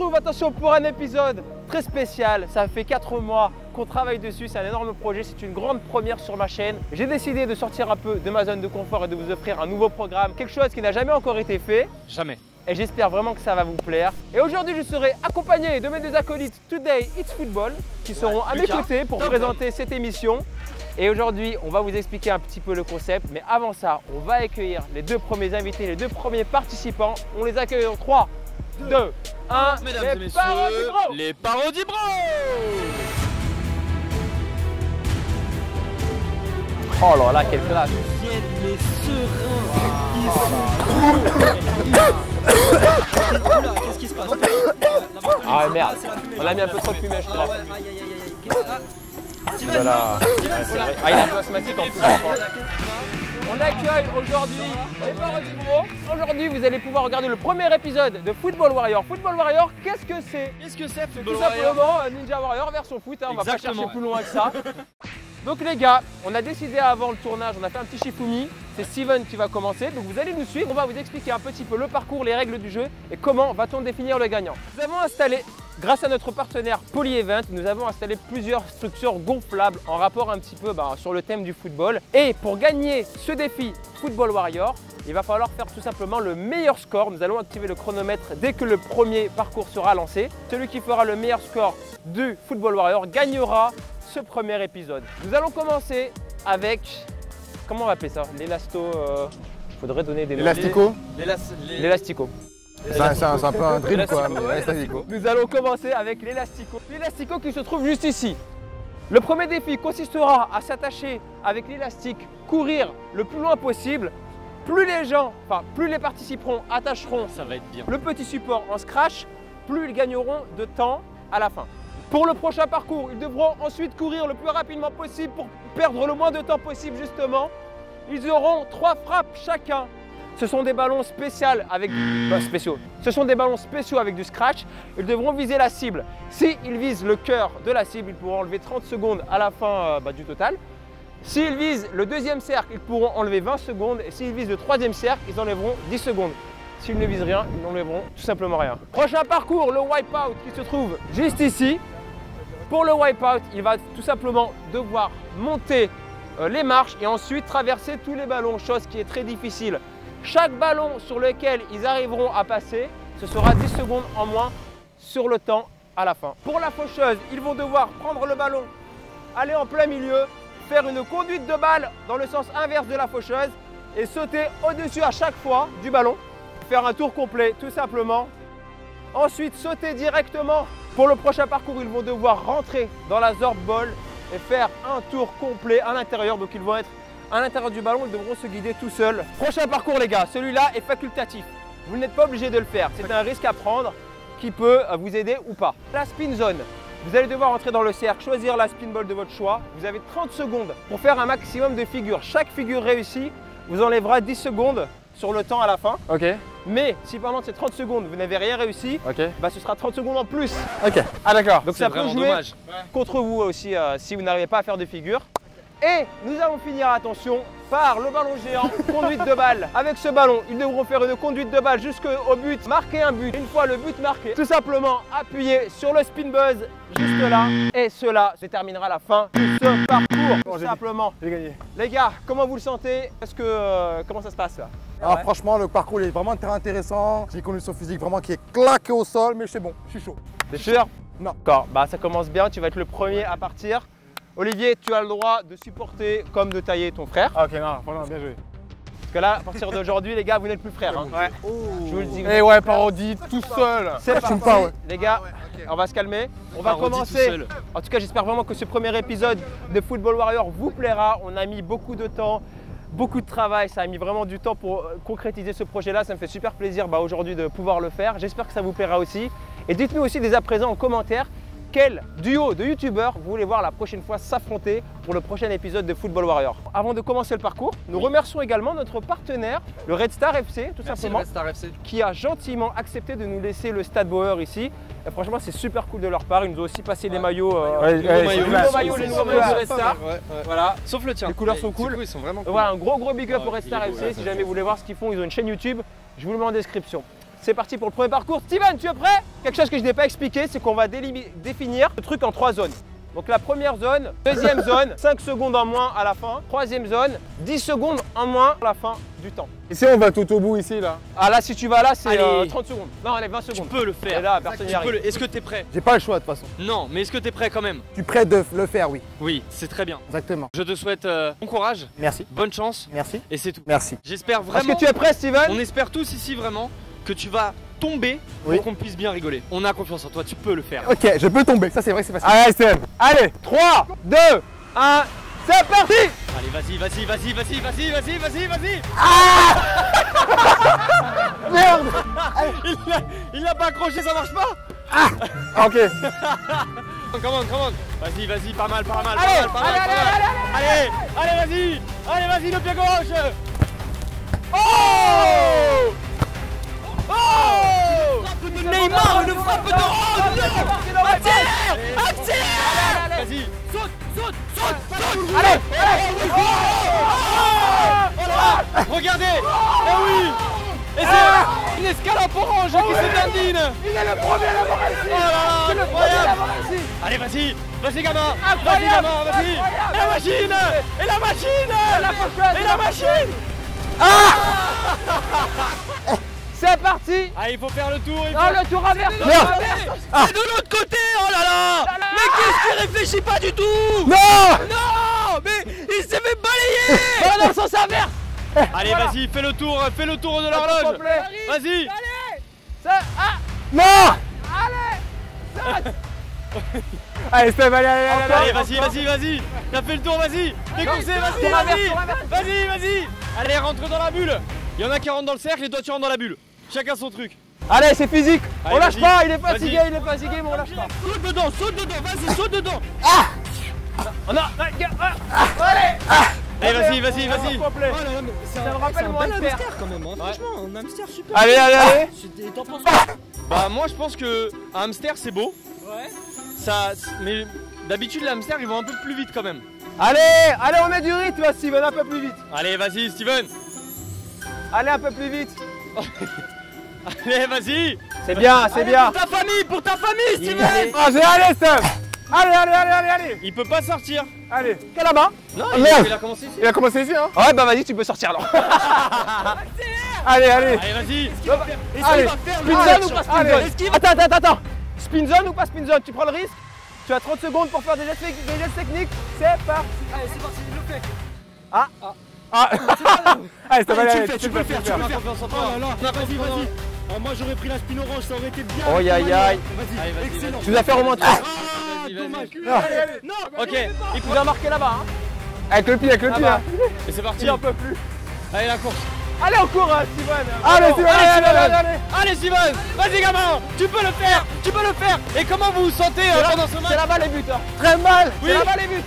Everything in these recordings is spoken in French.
retrouve, attention, pour un épisode très spécial. Ça fait 4 mois qu'on travaille dessus, c'est un énorme projet, c'est une grande première sur ma chaîne. J'ai décidé de sortir un peu de ma zone de confort et de vous offrir un nouveau programme, quelque chose qui n'a jamais encore été fait. Jamais. Et j'espère vraiment que ça va vous plaire. Et aujourd'hui, je serai accompagné de mes deux acolytes Today It's Football qui seront à mes côtés pour présenter cette émission. Et aujourd'hui, on va vous expliquer un petit peu le concept. Mais avant ça, on va accueillir les deux premiers invités, les deux premiers participants. On les accueille en 3, 2, 1. Mesdames et messieurs, les Parodies Bros. Oh là là, quelle classe! Les sereins, qu'est-ce qui se passe? Ah merde, on a mis un peu trop de fumée, je crois. Voilà. Ah, il est un peu asthmatique en plus. On accueille aujourd'hui les Parodies Bros. Aujourd'hui, vous allez pouvoir regarder le premier épisode de Football Warrior. Football Warrior, qu'est-ce que c'est? Qu'est-ce que c'est Tout simplement Ninja Warrior version foot, hein, on va pas chercher plus loin que ça. Donc les gars, on a décidé avant le tournage, on a fait un petit Shifumi, c'est Steven qui va commencer, donc vous allez nous suivre, on va vous expliquer un petit peu le parcours, les règles du jeu et comment va-t-on définir le gagnant. Nous avons installé, grâce à notre partenaire Polyevent, nous avons installé plusieurs structures gonflables en rapport un petit peu sur le thème du football. Et pour gagner ce défi Football Warrior, il va falloir faire tout simplement le meilleur score. Nous allons activer le chronomètre dès que le premier parcours sera lancé. Celui qui fera le meilleur score du Football Warrior gagnera ce premier épisode. Nous allons commencer avec, comment on va appeler ça? L'élasto, faudrait donner des noms. L'élastico. L'élastico. C'est un peu un drill quoi, mais l'élastico. Nous allons commencer avec l'élastico. L'élastico qui se trouve juste ici. Le premier défi consistera à s'attacher avec l'élastique, courir le plus loin possible. Plus les participants attacheront Ça va être bien. le petit support en scratch, plus ils gagneront de temps à la fin. Pour le prochain parcours, ils devront ensuite courir le plus rapidement possible pour perdre le moins de temps possible justement. Ils auront 3 frappes chacun. Ce sont des ballons spéciaux avec Ce sont des ballons spéciaux avec du scratch. Ils devront viser la cible. S'ils visent le cœur de la cible, ils pourront enlever 30 secondes à la fin du total. S'ils visent le deuxième cercle, ils pourront enlever 20 secondes. Et s'ils visent le troisième cercle, ils enlèveront 10 secondes. S'ils ne visent rien, ils n'enlèveront tout simplement rien. Prochain parcours, le wipeout qui se trouve juste ici. Pour le wipeout, il va tout simplement devoir monter les marches et ensuite traverser tous les ballons, chose qui est très difficile. Chaque ballon sur lequel ils arriveront à passer, ce sera 10 secondes en moins sur le temps à la fin. Pour la faucheuse, ils vont devoir prendre le ballon, aller en plein milieu, faire une conduite de balle dans le sens inverse de la faucheuse et sauter au-dessus à chaque fois du ballon. Faire un tour complet tout simplement. Ensuite, sauter directement. Pour le prochain parcours, ils vont devoir rentrer dans la Zorb Ball et faire un tour complet à l'intérieur. Donc ils vont être à l'intérieur du ballon, ils devront se guider tout seuls. Prochain parcours les gars, celui-là est facultatif. Vous n'êtes pas obligé de le faire. C'est un risque à prendre qui peut vous aider ou pas. La spin zone. Vous allez devoir entrer dans le cercle, choisir la spin ball de votre choix. Vous avez 30 secondes pour faire un maximum de figures. Chaque figure réussie vous enlèvera 10 secondes sur le temps à la fin. Ok. Mais si pendant ces 30 secondes vous n'avez rien réussi, ce sera 30 secondes en plus. Ok. Ah d'accord. Donc ça peut jouer contre vous aussi si vous n'arrivez pas à faire de figures. Et nous allons finir, attention, par le ballon géant, conduite de balle. Avec ce ballon, ils devront faire une conduite de balle jusqu'au but, marquer un but. Une fois le but marqué, tout simplement appuyer sur le spin buzz juste là. Et cela déterminera la fin de ce parcours, tout simplement. J'ai gagné. Les gars, comment vous le sentez? Comment ça se passe là? Alors franchement, le parcours il est vraiment très intéressant. J'ai une condition physique vraiment qui est claquée au sol, mais c'est bon, je suis chaud. T'es sûr? Non. D'accord, ça commence bien, tu vas être le premier à partir. Olivier, tu as le droit de supporter comme de tailler ton frère. Ah, ok, non, franchement, bien joué. Parce que là, à partir d'aujourd'hui, les gars, vous n'êtes plus frères. Hein. Ouais. Je vous le dis. Et ouais, parodie tout seul. C'est parti, les gars. On va se calmer. On va commencer. En tout cas, j'espère vraiment que ce premier épisode de Football Warrior vous plaira. On a mis beaucoup de temps, beaucoup de travail. Ça a mis vraiment du temps pour concrétiser ce projet-là. Ça me fait super plaisir aujourd'hui de pouvoir le faire. J'espère que ça vous plaira aussi. Et dites-nous aussi dès à présent en commentaire quel duo de youtubeurs vous voulez voir la prochaine fois s'affronter pour le prochain épisode de Football Warrior. Avant de commencer le parcours, nous remercions également notre partenaire, le Red Star FC, tout simplement, Red Star FC, qui a gentiment accepté de nous laisser le Stade Bauer ici. Et franchement, c'est super cool de leur part. Ils nous ont aussi passé les maillots, les nouveaux maillots du Red Star. Voilà. Sauf le tien. Les couleurs sont cool. Ils sont vraiment cool. Voilà, un gros big up au Red Star FC. Si jamais vous voulez voir ce qu'ils font, ils ont une chaîne YouTube. Je vous le mets en description. C'est parti pour le premier parcours. Steven, tu es prêt? Quelque chose que je n'ai pas expliqué, c'est qu'on va définir le truc en 3 zones. Donc la première zone, deuxième zone, 5 secondes en moins à la fin. Troisième zone, 10 secondes en moins à la fin du temps. Ici, on va tout au bout ici, là. Ah là, si tu vas là, c'est 30 secondes. Non, allez, 20 Tu secondes. peux le faire. Et là, personne n'y arrive. Est-ce que t'es prêt? J'ai pas le choix, de toute façon. Non, mais est-ce que t'es prêt quand même? Je suis prêt de le faire, oui. Oui, c'est très bien. Exactement. Je te souhaite bon courage, Merci. bonne chance, Merci. et c'est tout. Merci. J'espère Est-ce vraiment, que tu es prêt, Steven? on espère tous ici vraiment que tu vas tomber Oui. pour qu'on puisse bien rigoler. On a confiance en toi, tu peux le faire. Ok, je peux tomber. Ça, c'est vrai que c'est facile. Allez, Steven. Allez, 3, 2, 1, c'est parti! Allez, vas-y, vas-y, vas-y, vas-y, vas-y, vas-y, vas-y, vas-y. Merde. Il l'a pas accroché, ça marche pas. Ok. Come on. Vas-y, vas-y, pas mal, pas mal, Allez, pas mal, pas mal, allez, pas mal. allez, Allez, vas-y. Allez, vas-y, le pied gauche. Oh! Neymar, une frappe de accélère. Vas-y, saute. Allez! Regardez. Eh oui. Et c'est une escalope orange qui se dandine. Il est le premier à l'avoir réussi! Oh là là, C'est le premier à incroyable. l'avoir réussi! Allez, vas-y, gamin. Incroyable, Vas-y, gamin, vas-y. incroyable. Et la machine. Et la machine. Et la machine. C'est parti! Ah, il faut faire le tour. Non, le tour inverse! C'est de l'autre côté. Oh là là. Mais qu'est-ce qu'il réfléchit pas du tout? Non. Non, mais il s'est fait balayer. Dans le sens inverse! Allez, Voilà. vas-y, fais le tour de l'horloge. complet. Vas-y. Ça, ah! Non. Allez! Allez, Steph, allez. Allez, vas-y. T'as fait le tour, vas-y. Déconcé, vas-y. tour inverse, tour inverse. Vas-y. Allez, rentre dans la bulle. Il y en a qui rentrent dans le cercle et toi tu rentres dans la bulle. Chacun son truc. Allez, c'est physique! Allez, On lâche vas-y. pas, il est fatigué, Vas-y. mais on lâche pas. Saute dedans, vas-y, saute dedans. On a. Allez! Allez, vas-y. Complet. Oh là là, mais Ça me rappelle mon bel hamster. hamster quand même, hein. Franchement, un hamster super. Allez! T'en penses quoi? Bah moi je pense que un hamster c'est beau. Ouais. Mais d'habitude les hamsters ils vont un peu plus vite quand même. Allez, on met du rythme, Steven, un peu plus vite. Allez, vas-y Steven. Allez, un peu plus vite. Allez, vas-y. C'est bien, c'est bien. Pour ta famille Steven. Allez, Steph! Allez! Il peut pas sortir. Allez, quelle la main? Non, merde. il a commencé ici. Il a commencé ici, hein. Ouais, bah vas-y, tu peux sortir alors. Allez! Allez, vas-y. Allez, spin zone ou pas spin Allez, zone? est-ce qu'il Attends. Spin zone ou pas spin zone? Tu prends le risque? Tu as 30 secondes pour faire des gestes techniques. C'est parti. Allez, c'est parti, je le fais. Allez, Steph, allez, tu peux le faire. On a confiance en toi. Oh là là, On a vas-y. confiance en toi. Moi j'aurais pris la spin orange, ça aurait été bien. Oh, aïe. Vas-y, Allez, vas-y, excellent. Tu nous as fait remonter. Ah, Vas-y. dommage. Non. Ok, il Tu nous as marqué là-bas. Hein. Avec le pied, Là-bas. hein. Et c'est parti. Il en peut plus. Allez la course. Allez, on court, Steven. Allez, Steven, allez. Allez Steven, vas-y gamin, tu peux le faire. Et comment vous vous sentez pendant ce match? C'est là-bas les buts. Hein. Très mal. Oui. C'est là-bas les buts.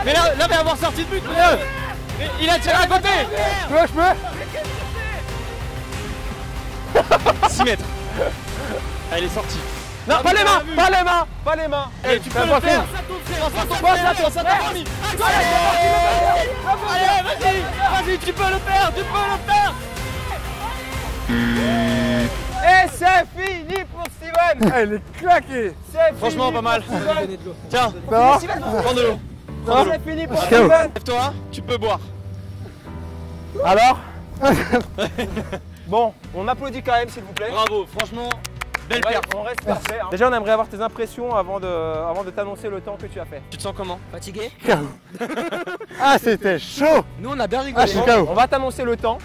Mais là va avoir sorti de but. Mais il a tiré à côté. Je peux. 6 mètres. Elle est sortie. Non, pas les mains. Allez, tu peux le faire. Ça t'a permis. Allez, vas-y, tu peux le faire. Et c'est fini pour Steven. Elle est claquée. C'est Franchement, fini pas mal. pour Steven. Tiens, Ça va? prends de l'eau. C'est fini pour KO. Steven. Lève-toi, tu peux boire. Alors Bon, on applaudit quand même s'il vous plaît. Bravo, franchement, belle Ouais, perf. on reste parfait. Hein. Déjà, on aimerait avoir tes impressions avant de t'annoncer le temps que tu as fait. Tu te sens comment? Fatigué? Ah, c'était chaud. Nous on a bien Ah, rigolé. je suis KO. On va t'annoncer le temps.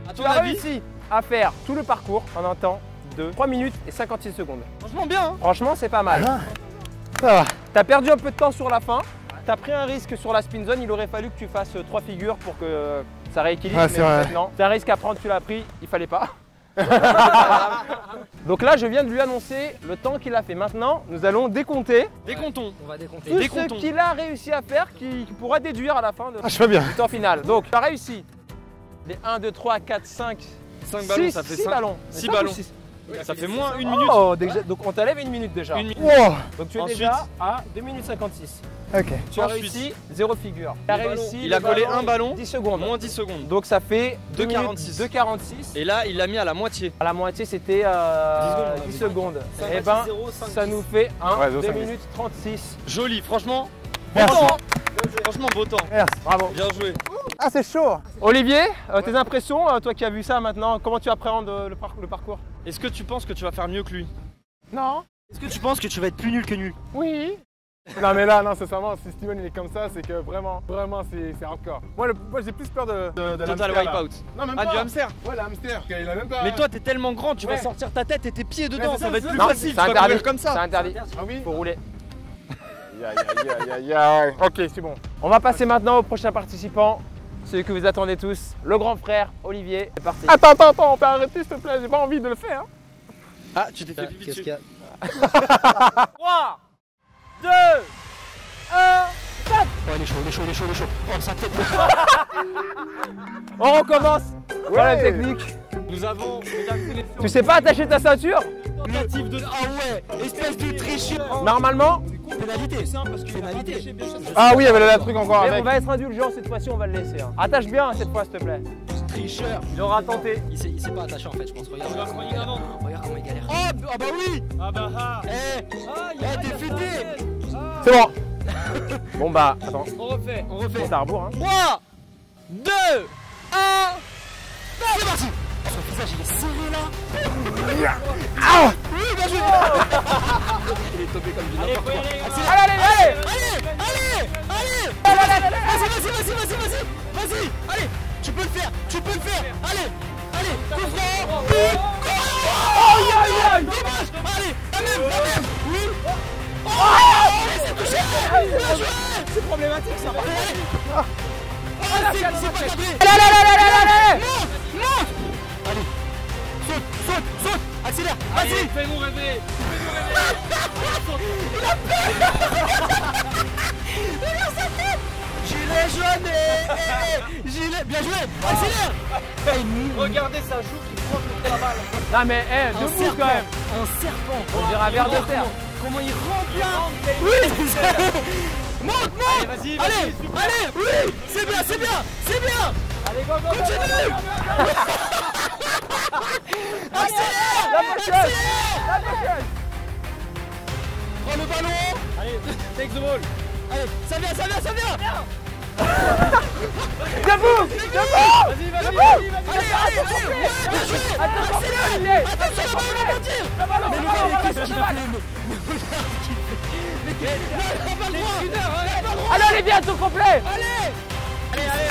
À Tu ton as avis? réussi à faire tout le parcours en un temps de 3 minutes et 56 secondes. Franchement bien. Hein. Franchement, c'est pas mal. Ça va. T'as perdu un peu de temps sur la fin. T'as pris un risque sur la spin zone. Il aurait fallu que tu fasses 3 figures pour que ça rééquilibre. Ouais, c'est mais en vrai. fait, non. C'est un risque à prendre, tu l'as pris. Il fallait pas. Donc là, je viens de lui annoncer le temps qu'il a fait. Maintenant, nous allons décompter Décomptons. On va décompter. tout ce décomptons. qu'il a réussi à faire qui pourra déduire à la fin Ah, je fais bien. du temps final. Donc, tu as réussi les 1, 2, 3, 4, 5, 5 ballons, ça fait 6 5 ballons. 6 5 ou ballons. 6? Ça fait moins 1 minute. Oh, donc on t'enlève 1 minute déjà. 1 minute. Wow. Donc tu es Ensuite. déjà à 2 minutes 56. Ok. Tu as Ensuite. réussi 0 figure. Il a réussi. Il a le collé ballon, un ballon. 10 secondes. Moins 10 secondes. Donc ça fait 2,46. 2,46. Et là, il l'a mis à la moitié. À la moitié, c'était 10 secondes. Et ben, 0, 5, ça nous fait Ouais, 2 5, minutes 36. Joli, franchement. Merci. Beau temps. Franchement, beau temps. Merci. Bravo. Bien joué. Ah, c'est chaud. Olivier, tes impressions, toi qui as vu ça maintenant, comment tu appréhendes le parcours? Est-ce que tu penses que tu vas faire mieux que lui? Non. Est-ce que tu penses que tu vas être plus nul que nul? Oui. Non mais là, non, sincèrement, si Steven il est comme ça, c'est que vraiment, c'est hardcore. Moi, j'ai plus peur de Total l'hamster, là. wipeout. Non, même Ah, pas. du hamster. Ouais, le hamster, il a même pas... Mais toi, t'es tellement grand, tu vas Ouais. sortir ta tête et tes pieds dedans. c'est Ça ça, va être c'est plus ça. facile. Tu c'est vas interdit. courir comme C'est ça. interdit. Ah oui. Faut rouler. Aïe. Ok, c'est bon. On va passer maintenant au prochain participant, celui que vous attendez tous, le grand frère Olivier. C'est parti. Attends, on peut arrêter s'il te plaît, j'ai pas envie de le faire. Ah, tu t'es fait pipi Qu'est-ce dessus. qu'il y a? 3, 2, 1, Oh, il est chaud. Oh, sa tête. on recommence. Voilà la Ouais. technique. Nous avons, mesdames et messieurs, Tu sais pas attacher ta ceinture? tentative de. Ah ouais, espèce de tricheur. Normalement, Pénalité. C'est parce que pénalité. Ah oui, il y avait le truc encore mais on avec. va être indulgent cette fois-ci, on va le laisser. Hein. Attache bien cette fois, s'il te plaît. Tricheur. Il aura tenté. Il s'est pas attaché en fait, je pense. Regarde. Regarde comment il galère. Oh, ah bah oui. Ah bah ah. T'es futé. C'est bon. Bon bah, attends, On refait. c'est à rebours. Hein. 3, 2, 1. C'est parti. Son visage il est serré là. Oui, bien joué. Il est tombé comme du n'importe quoi. Allez. Vas-y. Allez, tu peux le faire. Allez, coup franc. Dommage. Allez, la même. Oui. Oh, c'est touché. Bien joué. C'est problématique ça. C'est pas cadré. Allez. Monte. Allez. Saute. Accélère. Vas-y. Fais-nous rêver. Gilet jaune. Gilet. Bien joué. Accélère. Regardez sa joue qui prend contre la balle. Non mais, debout quand même. Un serpent. On dirait un ver de terre. Comment il rentre là. Oui. Monte. Allez, vas-y. Allez, oui. C'est bien. Allez, go. Continue. Accélère. La prochaine. Prends le ballon. Allez, take the ball. Allez, ça vient. Debout. Vas-y. Allez. Attention, Accélère. Attention, le ballon va partir. Mais qu'est-ce qu'il fait? allez, Olivier, à tout complet. Allez,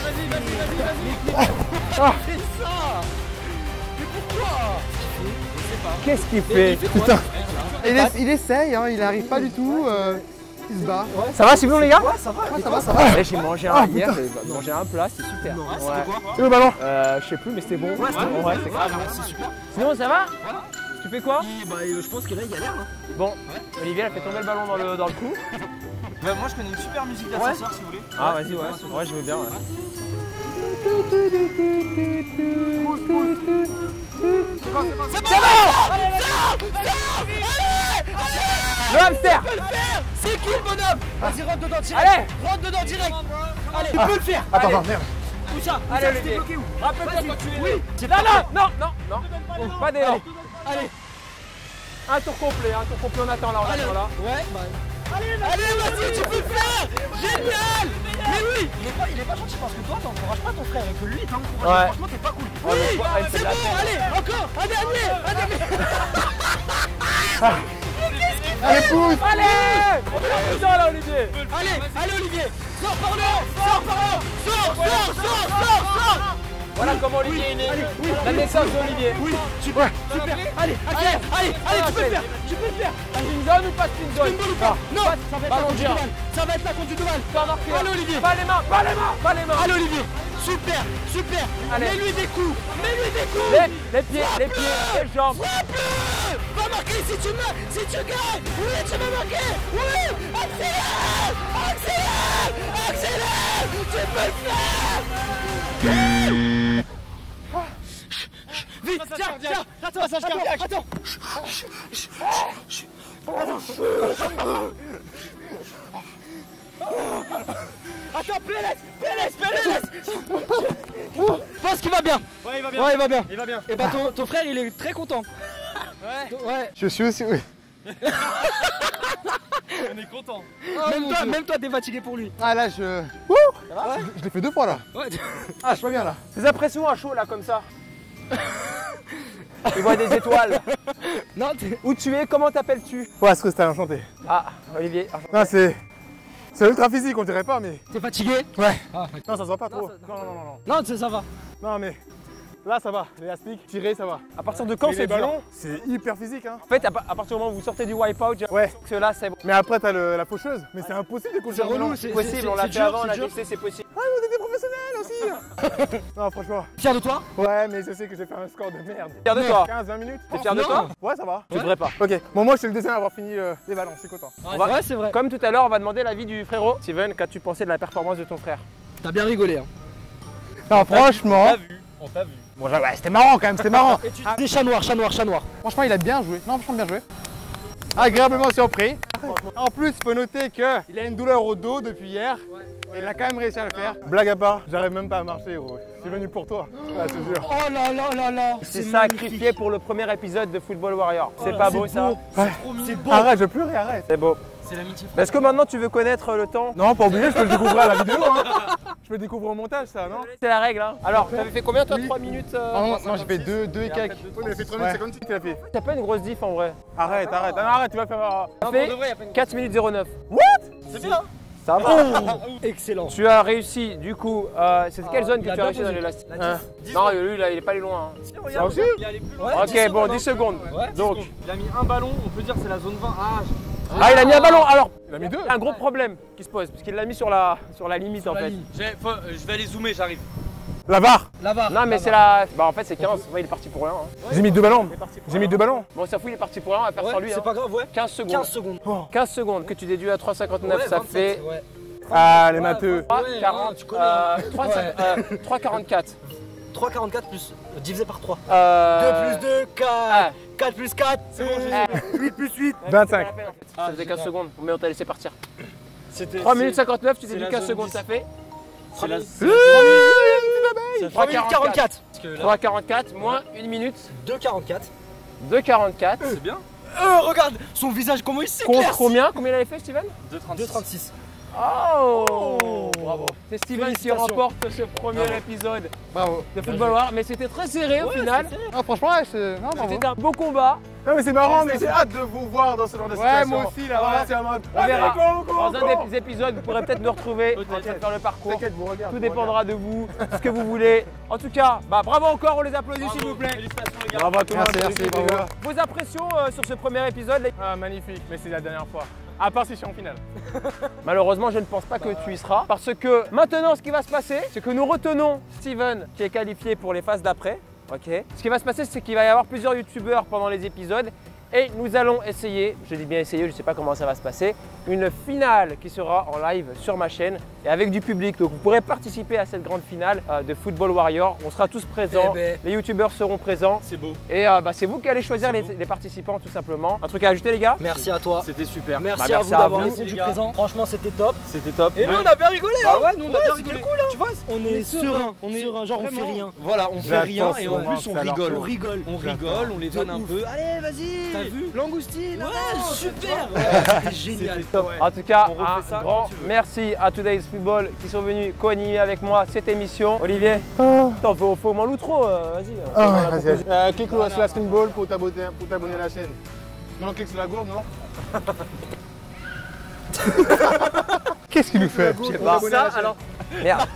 vas-y. C'est ça. Mais pourquoi? Qu'est-ce qu'il fait? Putain. Il essaye, hein, il n'arrive pas du tout. Il se bat. Ça va, c'est bon les gars? Ça va. J'ai mangé un hier, j'ai mangé un plat, c'est super. Ouais. Et le ballon. Je sais plus, mais c'était bon. Ouais, c'est grave. C'est super. Sinon, ça va? Tu fais quoi? Je pense que là il galère. Bon, Olivier a fait tomber le ballon dans le cou. Moi, je connais une super musique d'ascenseur si vous voulez. Ah, vas-y, ouais, je veux bien. Ouais. Le hamster! C'est qui le bonhomme? Vas-y, rentre dedans direct. Allez! Rentre dedans direct. Allez, Tu peux le faire! Attends, Allez. merde. où ça? Allez, Olivier! Rappelle-toi quand tu es. Oui. Non! Pas d'élan! Allez. Un tour complet, on attend là, on attend là. Ouais, bah. Allez, vas-y, tu peux le faire. Génial. Mais oui. Il est pas gentil parce que toi, t'encourages pas ton frère et que lui, il t'encourage. Ouais. Franchement, t'es pas cool. Ouais, mais Oui, toi, elle fait c'est de la bon, peine. allez, encore. Un dernier. Allez, pousse. Allez! On est là, Olivier! Allez, Olivier. Sors par là. Sors. Voilà comment Olivier est né. La naissance d'Olivier. Oui, super. Allez, accélère. Allez, tu peux le faire. Spin zone ou pas spin zone? Une balle ou pas? Non, ça va être la Ballon conduite dur. de balle. Ça va être la conduite de balle. Tu as marqué. Allez, Olivier. Pas les mains! Allez, Olivier. Super. Allez. Mets-lui des coups. Les pieds, les jambes. Frappe-le. Va marquer si tu gagnes. Oui, tu vas marquer. Oui, accélère. Tu peux le faire. Vite, tiens. Attends. Attends, PLS. Je pense qu'il va bien. Ouais, il va bien. Ouais, il va bien. Il va bien. Et bah ton frère il est très content. Ouais. Je suis aussi, oui. On est content. Même toi t'es fatigué pour lui. Ah là, je l'ai fait 2 fois là. Ouais. Ah, je suis pas bien là. Tes impressions à chaud là comme ça. Tu vois des étoiles. Non, Où tu es, comment t'appelles-tu? Ouais, c'est enchanté. Ah, Olivier. Non, c'est ultra physique, on dirait pas, mais. t'es fatigué? Ouais. Ah, Non, ça se voit pas trop. non, ça va. Non, mais là, ça va. L'élastique, tirer, ça va. À partir de quand Mais c'est les dur? ballons, c'est hyper physique, hein. En fait, à partir du moment où vous sortez du wipeout, j'ai Ouais. que là c'est bon. Mais après, t'as la faucheuse. Mais c'est impossible de coucher C'est relou, C'est possible, on l'a fait avant, on a dit que c'est possible. Ah, vous êtes des professionnels aussi. Non, franchement. Fier de toi? Ouais, mais je sais que j'ai fait un score de merde. Fier de toi? 15-20 minutes. T'es fier de Non. toi? Ouais, ça va. Tu devrais pas. Ok. Bon, moi, je suis le deuxième à avoir fini les ballons, je suis content. Ouais, c'est vrai. Comme tout à l'heure, on va demander l'avis du frérot. Steven, qu'as-tu pensé de la performance de ton frère? T'as bien rigolé. Hein. Non, franchement. On t'a vu. Bon, ouais, c'était marrant quand même, c'était marrant. Des chat noir. Franchement, il a bien joué. Non, franchement, bien joué. Agréablement surpris. En plus, il faut noter qu'il a une douleur au dos depuis hier. Et il a quand même réussi à le faire. Blague à part, j'arrive même pas à marcher, gros. Je suis venu pour toi. Ouais, je te jure. Oh là. C'est sacrifié pour le premier épisode de Football Warrior. C'est pas beau ça? C'est beau. Arrête, je vais pleurer, arrête. C'est beau. C'est l'amitié. Est-ce que maintenant tu veux connaître le temps? Non, pas oublier, je peux le découvrir à la vidéo. Hein. Je peux le découvrir au montage, ça, non? C'est la règle hein. Alors, t'avais fait combien toi? Oui. 3 minutes Non, j'ai fait 2 et quelques. Oui, mais il a fait 3 minutes 56 qu'il a fait. T'as pas une grosse diff en vrai. Arrête, arrête. Non, arrête, tu vas faire. T'as fait 4 minutes 09. C'est bien. Ça va. Excellent. Tu as réussi du coup. C'est quelle zone que tu as réussi dans l'élastique? Non, lui là, il est pas allé loin. Hein. Ça aussi? Il est allé plus loin. Ok, bon, 10 secondes. Donc, Il a mis un ballon, on peut dire c'est la zone 20. ah, il a mis un ballon. Alors, Il a mis 2. il y a un gros problème qui se pose parce qu'il l'a mis sur la limite en fait. Je vais aller zoomer, j'arrive. La barre. Là-bas. Non, mais c'est la. Bah, en fait, c'est 15. Ouais, il est parti pour rien. Hein. J'ai mis 2 ballons. J'ai mis 2 ballons. Bon, ça fout, il est parti pour rien. On va faire sans lui. C'est Hein. pas grave, ouais. 15 secondes. 15 secondes. 15 secondes que tu déduis à 3,59, ça 27, fait Ouais. Ah, les matheux. 3,40. tu connais, hein. 3,44. 3,44 plus divisé par 3. 2 2 plus 2, 4. Ah. 4 plus 4. C'est bon, 8 plus 8. 25. Ça faisait 15 secondes, mais on t'a laissé partir. C'était 3 minutes 59, tu c'est déduis la 15 zone secondes, 10. ça fait C'est la 3,44. 3,44 moins 1 minute 2,44. 2,44. C'est bien. Regarde son visage, comment il s'éclaircit. Contre combien? Combien il avait fait, Steven? 2,36. Oh, bravo. C'est Steven qui Félicitations. remporte ce premier épisode Bravo. de Football War, mais c'était très serré au final. Ah, franchement, ouais, c'est. Non, bravo. C'était un beau combat. Non, mais c'est marrant, mais j'ai hâte de vous voir dans ce genre de situation. Ouais, moi aussi, là, Ah, ouais. c'est en mode. On verra. Dans Dans un des épisodes, vous pourrez peut-être nous retrouver, on va peut-être faire le parcours. T'inquiète, vous regardez. Tout dépendra de vous, ce que vous voulez. En tout cas, bah, bravo encore, on les applaudit s'il vous plaît. Félicitations les gars. Bravo à toi, Merci, bravo. Vos impressions sur ce premier épisode, les- Ah, magnifique, mais c'est la dernière fois. À part si je suis en finale. Malheureusement, je ne pense pas que tu y seras. Parce que maintenant, ce qui va se passer, c'est que nous retenons Steven qui est qualifié pour les phases d'après. Ok. Ce qui va se passer, c'est qu'il va y avoir plusieurs youtubeurs pendant les épisodes. Et nous allons essayer, je dis bien essayer, je ne sais pas comment ça va se passer, une finale qui sera en live sur ma chaîne et avec du public. Donc vous pourrez participer à cette grande finale de Football Warrior. On sera tous présents, Eh ben. les youtubeurs seront présents. C'est beau. Et bah, c'est vous qui allez choisir les participants tout simplement. Un truc à ajouter les gars? Merci à toi. C'était super. Merci Bah, à merci vous à d'avoir vous. répondu Les gars. présent. Franchement, c'était top. C'était top. Et nous, on a bien rigolé. Ah hein. ouais, nous on a bien c'était rigolé. cool, hein. Tu vois, on est serein. On est serein, genre on fait rien. Voilà, on fait J'attends rien et en ce plus on moment, rigole. On rigole. On rigole, on les donne un peu. Allez, vas-y. T'as vu? Langoustine. Ouais, super. C'était génial. En tout cas, On refait ça un grand quand tu veux. merci à Today's Football qui sont venus co-animer avec moi cette émission. Olivier, attends, faut m'en l'outro, vas-y. Ah, ouais, vas-y. Clique sur la screen ball pour t'abonner à la chaîne. Non, clique sur la gourde, non? Qu'est-ce qu'il nous fait? Je sais pas. Ça, alors, merde.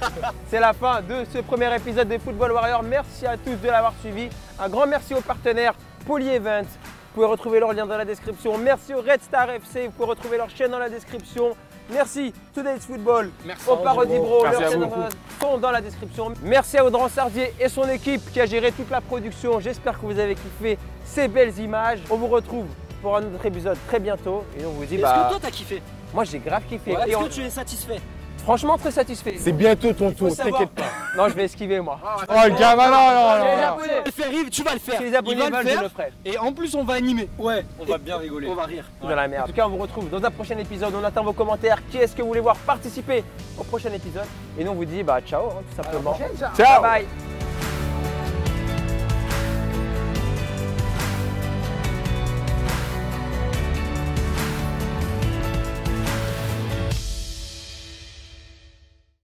C'est la fin de ce premier épisode des Football Warrior. Merci à tous de l'avoir suivi. Un grand merci aux partenaires Poly Event. Vous pouvez retrouver leur lien dans la description. Merci au Red Star FC. Vous pouvez retrouver leur chaîne dans la description. Merci Today's Football. Merci Au Parody Bro. Merci Leurs à chaînes vous. sont dans la description. Merci à Audran Sardier et son équipe qui a géré toute la production. J'espère que vous avez kiffé ces belles images. On vous retrouve pour un autre épisode très bientôt. Et on vous dit, Est-ce bah, que toi t'as kiffé? moi j'ai grave kiffé. Ouais, Et est-ce on- que tu es satisfait? Franchement, très satisfait. C'est bientôt ton tour, savoir. t'inquiète pas. Non, je vais esquiver moi. Oh le gamin, non. Les Tu Japonais. vas le faire, Yves, tu vas le faire. Si les Il va abonnés le veulent, je faire. le ferai. Et en plus, on va animer. Ouais. On va bien rigoler. On va rire. Dans la merde. En tout cas, on vous retrouve dans un prochain épisode. On attend vos commentaires. Qui est-ce que vous voulez voir participer au prochain épisode? Et nous, on vous dit bah ciao, hein, tout simplement. Ciao. Bye bye.